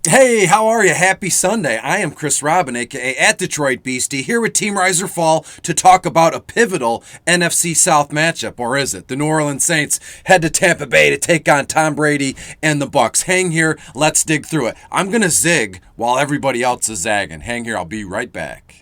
Hey, how are you? Happy Sunday. I am Chris Robin, aka at Detroit Beastie, here with Team Rise or Fall to talk about a pivotal NFC South matchup, or is it? The New Orleans Saints head to Tampa Bay to take on Tom Brady and the Bucks. Hang here, let's dig through it. I'm gonna zig while everybody else is zagging. Hang here, I'll be right back.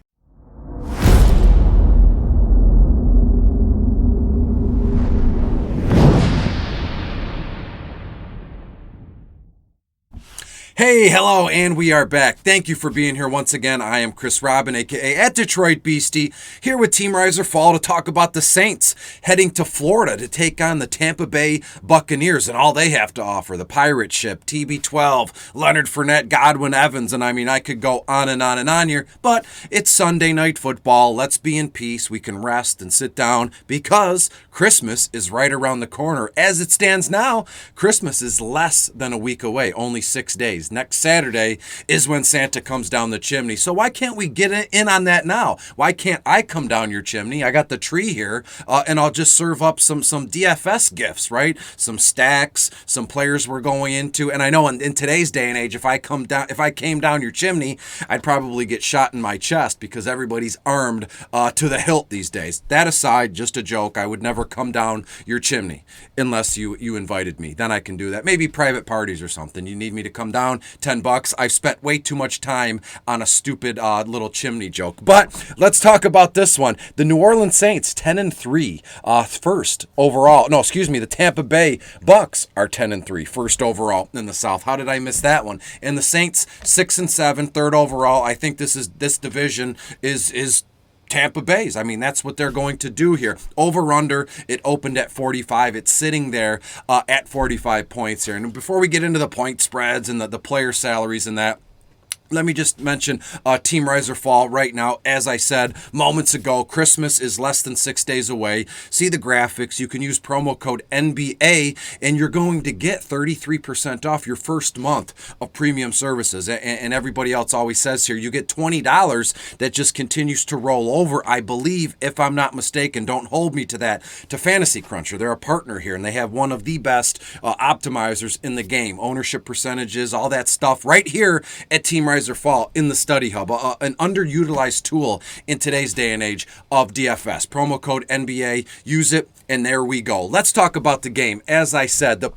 Hey, hello, and we are back. Thank you for being here once again. I am Chris Robin, aka at Detroit Beastie, here with Team Rise or Fall to talk about the Saints heading to Florida to take on the Tampa Bay Buccaneers and all they have to offer. The Pirate Ship, TB12, Leonard Fournette, Godwin Evans, and I could go on and on and on here, but it's Sunday night football. Let's be in peace. We can rest and sit down because Christmas is right around the corner. As it stands now, Christmas is less than a week away, only 6 days. Next Saturday is when Santa comes down the chimney. So why can't we get in on that now? Why can't I come down your chimney? I got the tree here, and I'll just serve up some DFS gifts, right? Some stacks, some players we're going into. And I know in today's day and age, if I came down your chimney, I'd probably get shot in my chest because everybody's armed to the hilt these days. That aside, just a joke. I would never come down your chimney unless you invited me. Then I can do that. Maybe private parties or something. You need me to come down. $10. I've spent way too much time on a stupid little chimney joke. But let's talk about this one. The New Orleans Saints 10-3, first overall. No, excuse me. The Tampa Bay Bucks are 10-3, first overall in the South. How did I miss that one? And the Saints 6-7, third overall. I think this division is Tampa Bay's. That's what they're going to do here. Over under, it opened at 45. It's sitting there at 45 points here. And before we get into the point spreads and the player salaries and that, let me just mention Team Rise or Fall right now. As I said moments ago, Christmas is less than 6 days away. See the graphics. You can use promo code NBA, and you're going to get 33% off your first month of premium services. And everybody else always says here, you get $20 that just continues to roll over, I believe, if I'm not mistaken. Don't hold me to that. To Fantasy Cruncher. They're a partner here, and they have one of the best optimizers in the game. Ownership percentages, all that stuff right here at Team Rise or Fall in the Study Hub, an underutilized tool in today's day and age of DFS. Promo code NBA, use it, and there we go. Let's talk about the game. As I said, the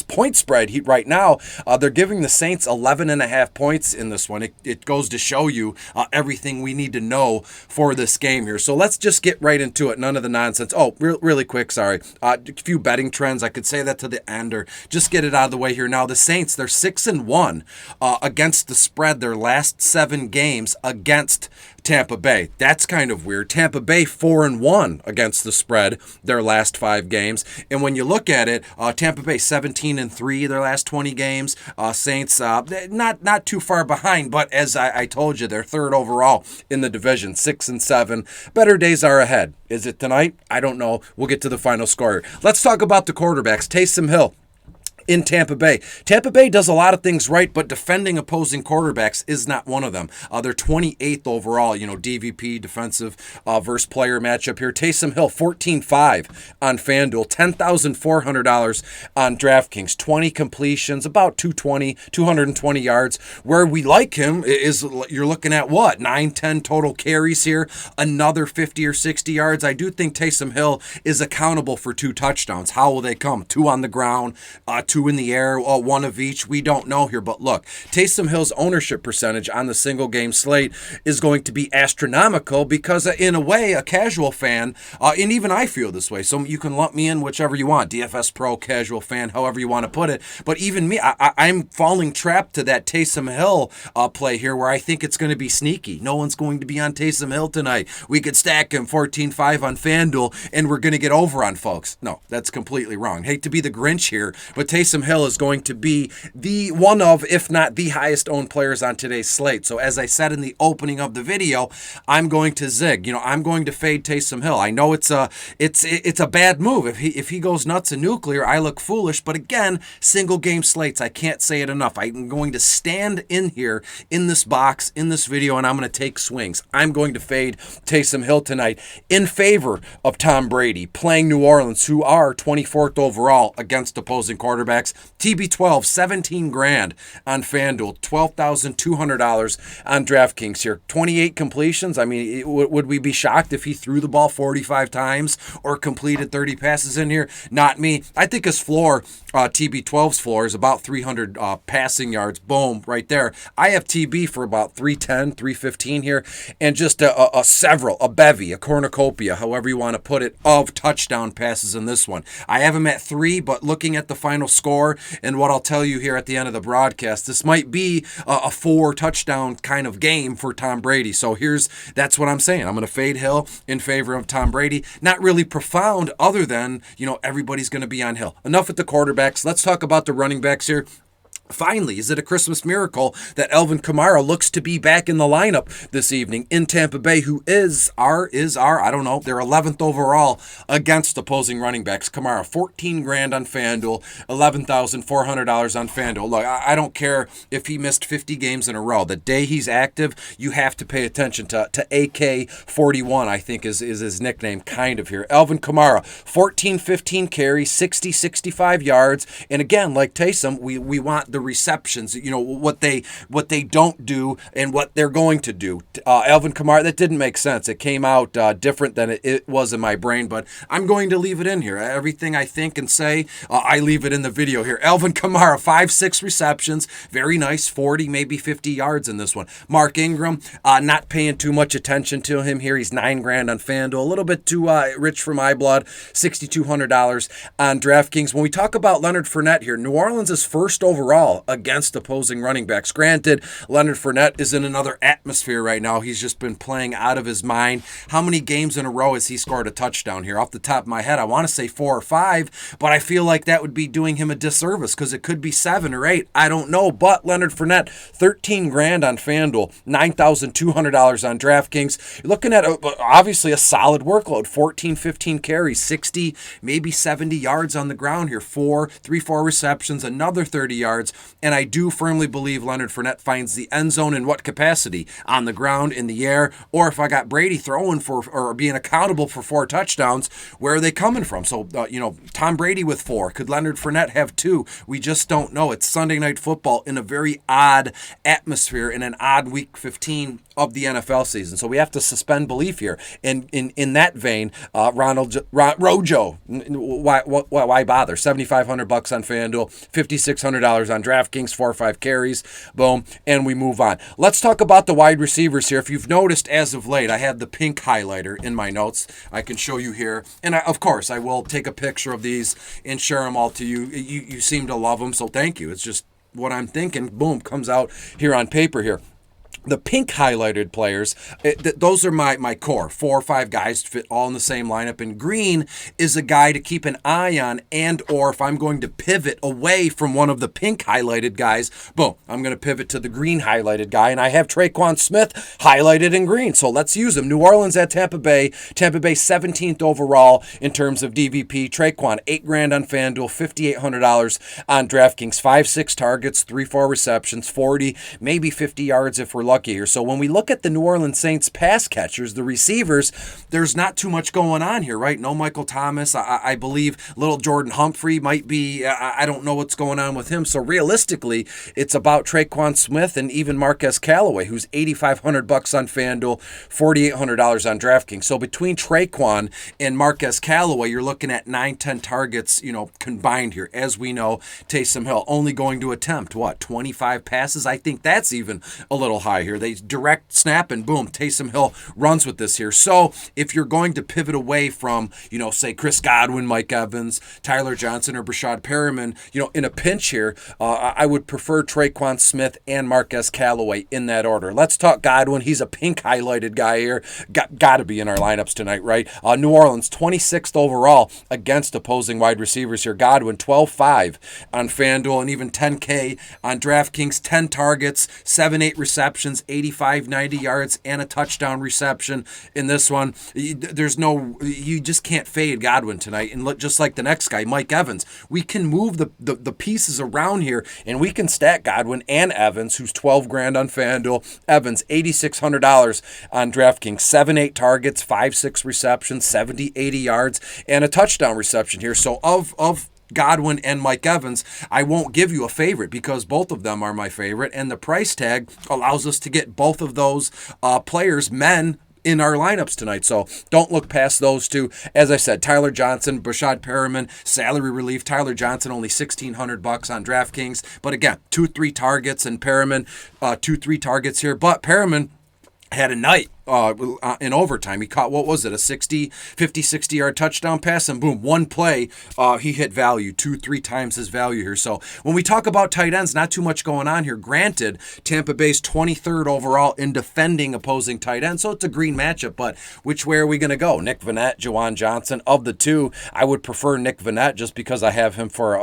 point spread right now, they're giving the Saints 11.5 points in this one. It goes to show you everything we need to know for this game here. So let's just get right into it. None of the nonsense. Oh, really quick, sorry. A few betting trends. I could say that to the end, or just get it out of the way here now. The Saints, they're 6-1 against the spread. Their last 7 games against Tampa Bay. That's kind of weird. Tampa Bay 4-1 against the spread their last 5 games. And when you look at it, Tampa Bay 17-3 their last 20 games. Saints not too far behind, but as I told you, they're third overall in the division, 6-7. Better days are ahead. Is it tonight? I don't know. We'll get to the final score. Let's talk about the quarterbacks. Taysom Hill in Tampa Bay. Tampa Bay does a lot of things right, but defending opposing quarterbacks is not one of them. They're 28th overall, DVP, defensive versus player matchup here. Taysom Hill, 14-5 on FanDuel, $10,400 on Draftkings, 20 completions, about 220 yards. Where we like him is you're looking at what? 9-10 total carries here, another 50 or 60 yards. I do think Taysom Hill is accountable for 2 touchdowns. How will they come? 2 on the ground, 2 in the air, 1 of each. We don't know here, but look, Taysom Hill's ownership percentage on the single game slate is going to be astronomical because in a way, a casual fan, and even I feel this way, so you can lump me in whichever you want, DFS Pro, casual fan, however you want to put it, but even me, I'm falling trapped to that Taysom Hill play here where I think it's going to be sneaky. No one's going to be on Taysom Hill tonight. We could stack him 14-5 on FanDuel and we're going to get over on folks. No, that's completely wrong. Hate to be the Grinch here, but Taysom Hill is going to be the one of, if not the highest owned players on today's slate. So as I said in the opening of the video, I'm going to zig. I'm going to fade Taysom Hill. I know it's a bad move. If he goes nuts and nuclear, I look foolish. But again, single game slates, I can't say it enough. I'm going to stand in here in this box, in this video, and I'm going to take swings. I'm going to fade Taysom Hill tonight in favor of Tom Brady playing New Orleans, who are 24th overall against opposing quarterbacks. quarterbacks. TB12, 17 grand on FanDuel, $12,200 on DraftKings here. 28 completions. I mean, would we be shocked if he threw the ball 45 times or completed 30 passes in here? Not me. I think his floor, TB12's floor, is about 300 passing yards. Boom, right there. I have TB for about 310, 315 here, and just a bevy, a cornucopia, however you want to put it, of touchdown passes in this one. I have him at 3, but looking at the final score and what I'll tell you here at the end of the broadcast, this might be a 4 touchdown kind of game for Tom Brady. So that's what I'm saying. I'm going to fade Hill in favor of Tom Brady. Not really profound, other than, everybody's going to be on Hill. Enough with the quarterbacks. Let's talk about the running backs here. Finally, is it a Christmas miracle that Alvin Kamara looks to be back in the lineup this evening in Tampa Bay, who is our, I don't know, they're 11th overall against opposing running backs. Kamara, 14 grand on FanDuel, $11,400 on FanDuel. Look, I don't care if he missed 50 games in a row. The day he's active, you have to pay attention to AK41, I think is his nickname kind of here. Alvin Kamara, 14-15 carries, 60-65 yards. And again, like Taysom, we want the receptions, what they don't do and what they're going to do. Alvin Kamara, that didn't make sense. It came out different than it was in my brain, but I'm going to leave it in here. Everything I think and say, I leave it in the video here. Alvin Kamara, 5-6 receptions, very nice, 40, maybe 50 yards in this one. Mark Ingram, not paying too much attention to him here. He's 9 grand on FanDuel, a little bit too rich for my blood, $6,200 on DraftKings. When we talk about Leonard Fournette here, New Orleans is first overall against opposing running backs. Granted, Leonard Fournette is in another atmosphere right now. He's just been playing out of his mind. How many games in a row has he scored a touchdown here? Off the top of my head, I want to say 4 or 5, but I feel like that would be doing him a disservice because it could be 7 or 8. I don't know, but Leonard Fournette, 13 grand on FanDuel, $9,200 on DraftKings. You're looking at obviously a solid workload, 14-15 carries, 60, maybe 70 yards on the ground here, 4 receptions, another 30 yards. And I do firmly believe Leonard Fournette finds the end zone in what capacity? On the ground, in the air, or if I got Brady throwing for or being accountable for 4 touchdowns, where are they coming from? So, Tom Brady with 4. Could Leonard Fournette have 2? We just don't know. It's Sunday Night Football in a very odd atmosphere in an odd Week 15 of the NFL season. So we have to suspend belief here. And in that vein, Rojo, why bother? $7,500 on FanDuel, $5,600 on DraftKings, 4 or 5 carries, boom, and we move on. Let's talk about the wide receivers here. If you've noticed as of late, I have the pink highlighter in my notes. I can show you here. And of course, I will take a picture of these and share them all to you. You seem to love them, so thank you. It's just what I'm thinking, boom, comes out here on paper here. The pink highlighted players, those are my core. 4 or 5 guys fit all in the same lineup. And green is a guy to keep an eye on, and or if I'm going to pivot away from one of the pink highlighted guys, boom, I'm going to pivot to the green highlighted guy. And I have Traquan Smith highlighted in green, so let's use him. New Orleans at Tampa Bay. Tampa Bay 17th overall in terms of DVP. Traquan, 8 grand on FanDuel, $5,800 on DraftKings. 5-6 targets, 3-4 receptions, 40, maybe 50 yards if we're lucky here. So when we look at the New Orleans Saints pass catchers, the receivers, there's not too much going on here, right? No Michael Thomas. I believe little Jordan Humphrey might be, I don't know what's going on with him. So realistically, it's about Traquan Smith and even Marquez Callaway, who's $8,500 on FanDuel, $4,800 on DraftKings. So between Traquan and Marquez Callaway, you're looking at 9-10 targets, combined here. As we know, Taysom Hill only going to attempt, 25 passes? I think that's even a little high here. They direct snap and boom, Taysom Hill runs with this here. So if you're going to pivot away from, say Chris Godwin, Mike Evans, Tyler Johnson, or Brashad Perriman, in a pinch here, I would prefer Traquan Smith and Marquez Callaway in that order. Let's talk Godwin. He's a pink highlighted guy here. Got to be in our lineups tonight, right? New Orleans, 26th overall against opposing wide receivers here. Godwin, 12-5 on FanDuel and even 10K on DraftKings, 10 targets, 7-8 receptions, 85-90 yards, and a touchdown reception in this one. You just can't fade Godwin tonight. And look, just like the next guy, Mike Evans, we can move the pieces around here, and we can stack Godwin and Evans, who's 12 grand on FanDuel. Evans, $8,600 on DraftKings, 7-8 targets, 5-6 receptions, 70-80 yards, and a touchdown reception here. So of Godwin and Mike Evans, I won't give you a favorite because both of them are my favorite, and the price tag allows us to get both of those players, men, in our lineups tonight. So don't look past those two. As I said, Tyler Johnson, Brashad Perriman, salary relief. Tyler Johnson only $1,600 on DraftKings. But again, 2-3 targets, and Perriman 2-3 targets here. But Perriman had a night in overtime. He caught, what was it, a 60-yard touchdown pass, and boom, one play, he hit value, 2-3 times his value here. So when we talk about tight ends, not too much going on here. Granted, Tampa Bay's 23rd overall in defending opposing tight ends, so it's a green matchup, but which way are we going to go? Nick Vannett, Juwan Johnson? Of the two, I would prefer Nick Vannett just because I have him for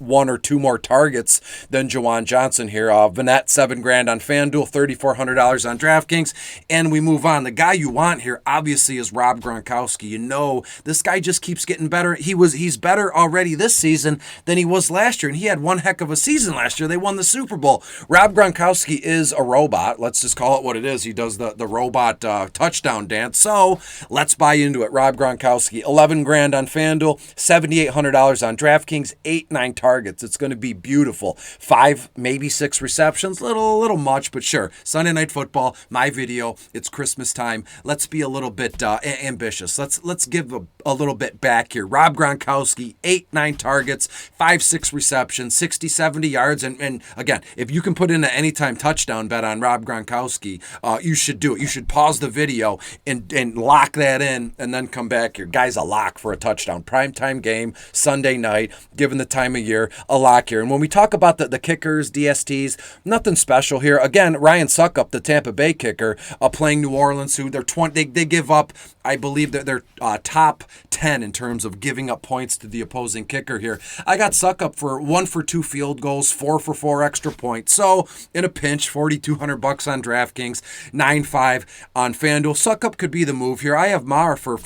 one or two more targets than Juwan Johnson here. Vannett, $7,000 on FanDuel, $3,400 on DraftKings, and we move on. The guy you want here obviously is Rob Gronkowski. You know, this guy just keeps getting better. He's better already this season than he was last year, and he had one heck of a season last year. They won the Super Bowl. Rob Gronkowski is a robot. Let's just call it what it is. He does the robot touchdown dance. So let's buy into it. Rob Gronkowski, $11,000 on FanDuel, $7,800 on DraftKings, 8-9 targets. It's going to be beautiful. 5, maybe 6 receptions. Little much, but sure. Sunday Night Football, my video. It's Christmas time. Let's be a little bit ambitious. Let's give a little bit back here. Rob Gronkowski, 8-9 targets, 5-6 receptions, 60-70 yards, and again, if you can put in an anytime touchdown bet on Rob Gronkowski, you should do it. You should pause the video and lock that in, and then come back here. Guy's a lock for a touchdown. Primetime game, Sunday night, given the time of year, a lock here. And when we talk about the kickers, DSTs, nothing special here. Again, Ryan Suckup, the Tampa Bay kicker, playing New Orleans, who they're 20, they give up, I believe that they're top 10 in terms of giving up points to the opposing kicker here. I got Suckup for 1 for 2 field goals, 4 for 4 extra points. So in a pinch, $4,200 on DraftKings, 9.5 on FanDuel. Suckup could be the move here. I have Maher for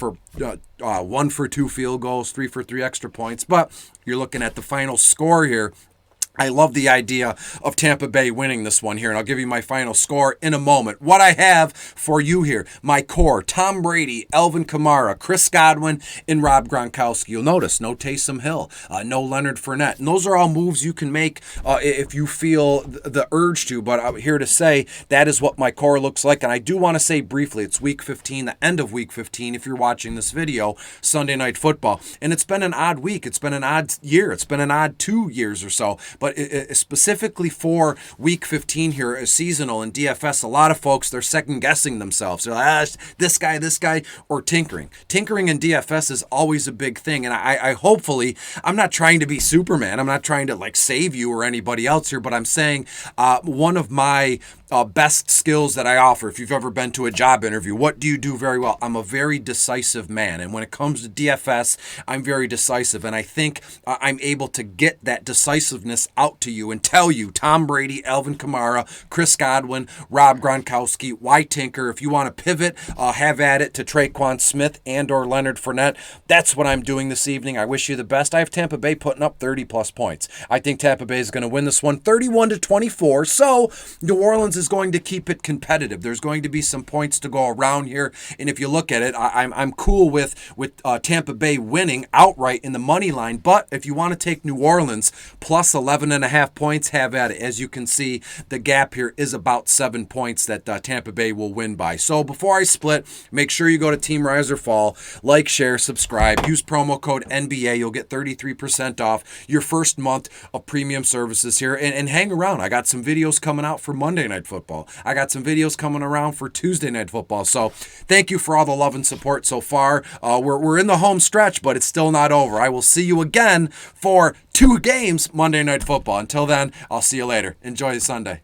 1 for 2 field goals, 3 for 3 extra points, but you're looking at the final score here. I love the idea of Tampa Bay winning this one here, and I'll give you my final score in a moment. What I have for you here, my core, Tom Brady, Alvin Kamara, Chris Godwin, and Rob Gronkowski. You'll notice no Taysom Hill, no Leonard Fournette. And those are all moves you can make if you feel the urge to, but I'm here to say that is what my core looks like. And I do want to say briefly, it's Week 15, the end of Week 15, if you're watching this video, Sunday Night Football. And it's been an odd week. It's been an odd year. It's been an odd 2 years or so. But specifically for Week 15 here, seasonal in DFS, a lot of folks, they're second-guessing themselves. They're like, this guy, or tinkering. Tinkering in DFS is always a big thing, and I hopefully, I'm not trying to be Superman. I'm not trying to, save you or anybody else here, but I'm saying one of my best skills that I offer, if you've ever been to a job interview, what do you do very well? I'm a very decisive man, and when it comes to DFS, I'm very decisive, and I think I'm able to get that decisiveness out to you and tell you Tom Brady, Alvin Kamara, Chris Godwin, Rob Gronkowski, why tinker? If you want to pivot, have at it to Traquan Smith and or Leonard Fournette. That's what I'm doing this evening. I wish you the best. I have Tampa Bay putting up 30-plus points. I think Tampa Bay is going to win this one 31-24, so New Orleans is going to keep it competitive. There's going to be some points to go around here, and if you look at it, I'm cool with Tampa Bay winning outright in the money line, but if you want to take New Orleans plus 11.5 points, have at it. As you can see, the gap here is about 7 points that Tampa Bay will win by. So before I split, make sure you go to Team Rise or Fall, like, share, subscribe, use promo code NBA. You'll get 33% off your first month of premium services here, and hang around. I got some videos coming out for Monday Night Football. I got some videos coming around for Tuesday Night Football. So thank you for all the love and support so far. We're in the home stretch, but it's still not over. I will see you again for 2 games Monday Night Football. Until then, I'll see you later. Enjoy the Sunday.